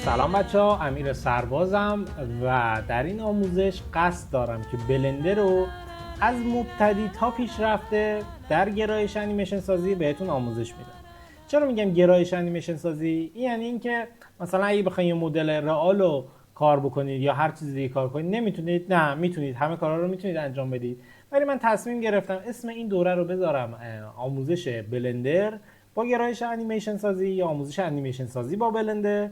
سلام بچه‌ها، امیر سربازم و در این آموزش قصد دارم که بلندر رو از مبتدی تا پیشرفته در گرایش انیمیشن سازی بهتون آموزش میدم. چرا میگم گرایش انیمیشن سازی؟ این یعنی اینکه مثلا اگه بخواید یه مدل رئال رو کار بکنید یا هر چیز دیگه کار کنید نمیتونید. نه، میتونید، همه کارا رو میتونید انجام بدید. ولی من تصمیم گرفتم اسم این دوره رو بذارم آموزش بلندر با گرایش انیمیشن سازی یا آموزش انیمیشن سازی با بلندر،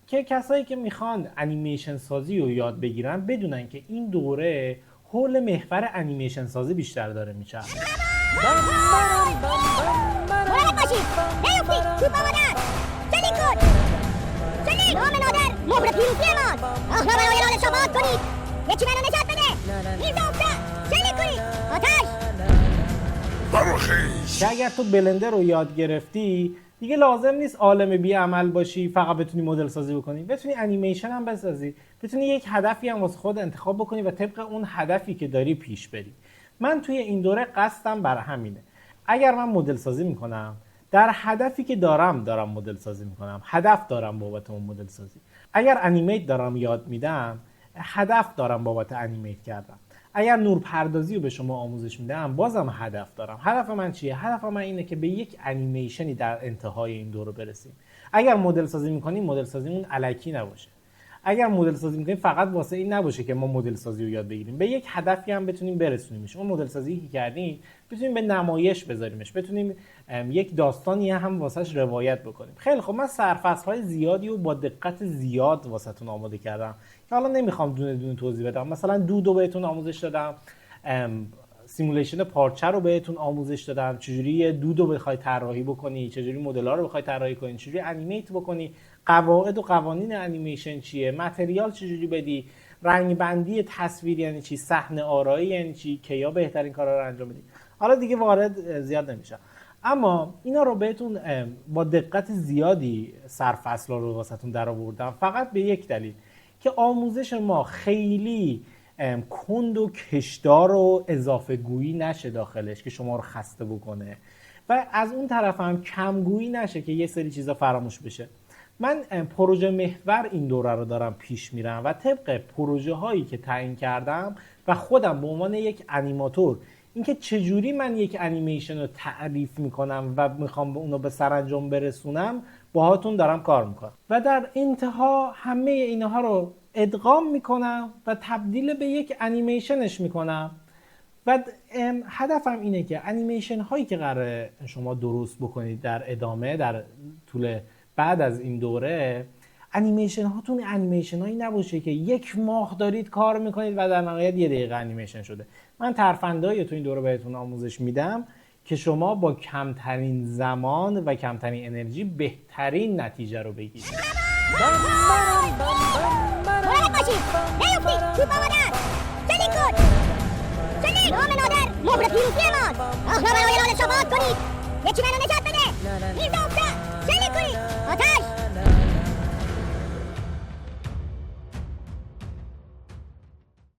که کسایی که میخوان انیمیشن سازی رو یاد بگیرن بدونن که این دوره حول محور انیمیشن سازی بیشتر داره میچرخه. مراقب باشید، نیفتید توپ آمدن. چنین کن، چنین نام نادر مهر پیروزی امان. راهنما برای راه شما کنید. یکی منو نجات بده. میز افتاد، چنین کنید. آتش برخیز. که اگر تو بلندر رو یاد گرفتی دیگه لازم نیست عالم بی عمل باشی فقط بتونی مدل سازی بکنی، بتونی انیمیشن هم بسازی، بتونی یک هدفی هم واسه خود انتخاب بکنی و طبق اون هدفی که داری پیش بری. من توی این دوره قصدم بر همینه. اگر من مدل سازی میکنم در هدفی که دارم مدل سازی میکنم، هدف دارم بابت اون مدل سازی. اگر انیمیت دارم یاد میدم هدف دارم بابت انیمیت کردن. اگر نورپردازی رو به شما آموزش میدم بازم هدف دارم. هدف من چیه؟ هدف من اینه که به یک انیمیشنی در انتهای این دوره برسیم. اگر مدل سازی میکنیم مدل سازیمون الکی نباشه. اگر مدل سازی میکنیم فقط واسه این نباشه که ما مدل سازی رو یاد بگیریم، به یک هدفی هم بتونیم برسونیمش. اون مدل سازی که کردیم بتونیم به نمایش بذاریمش، بتونیم یک داستانی هم واسش روایت بکنیم. خیلی خب، من سرفصل‌های زیادی رو با دقت زیاد واسهتون آماده کردم که حالا نمیخوام دونه دونه توضیح بدم. مثلا دودو بهتون آموزش دادم، سیمولیشن پارچه رو بهتون آموزش دادم، چجوری دودو بخوای طراحی بکنی، چجوری مدل‌ها رو بخوای طراحی کنی، چجوری انیمیت بکنی، قواعد و قوانین انیمیشن چیه، متریال چجوری بدی، رنگ بندی تصویر یعنی چی، صحنه آرایی یعنی چی، کیا بهترین کارا رو انجام بدی. حالا دیگه وارد زیاد نمیشم، اما اینا رو بهتون با دقت زیادی سرفصلا رو واسهتون درآوردم فقط به یک دلیل، که آموزش ما خیلی کند و کشدار و اضافه گویی نشه داخلش که شما رو خسته بکنه و از اون طرف هم کمگویی نشه که یه سری چیزا فراموش بشه. من پروژه محور این دوره رو دارم پیش میرم و طبق پروژه هایی که تعیین کردم و خودم به عنوان یک انیماتور اینکه چجوری من یک انیمیشن رو تعریف میکنم و میخوام به اونو به سرانجام برسونم باهاتون دارم کار میکنم و در انتها همه اینها رو ادغام میکنم و تبدیل به یک انیمیشنش میکنم و هدفم اینه که انیمیشن هایی که قراره شما درست بکنید در ادامه، در طول بعد از این دوره، انیمیشن هاتون انیمیشن هایی نباشه که یک ماه دارید کار میکنید و در نهایت 1 دقیقه انیمیشن شده. من ترفندهایی تو این دوره بهتون آموزش میدم که شما با کمترین زمان و کمترین انرژی بهترین نتیجه رو بگیرید. مراقب باشید، نیفتید توپ آمدن. چنین کن، چنین نام نادر مهر پیروزی امان. راهنما برای راه شما کنید. یکی منو نجات بده. میز افتاد،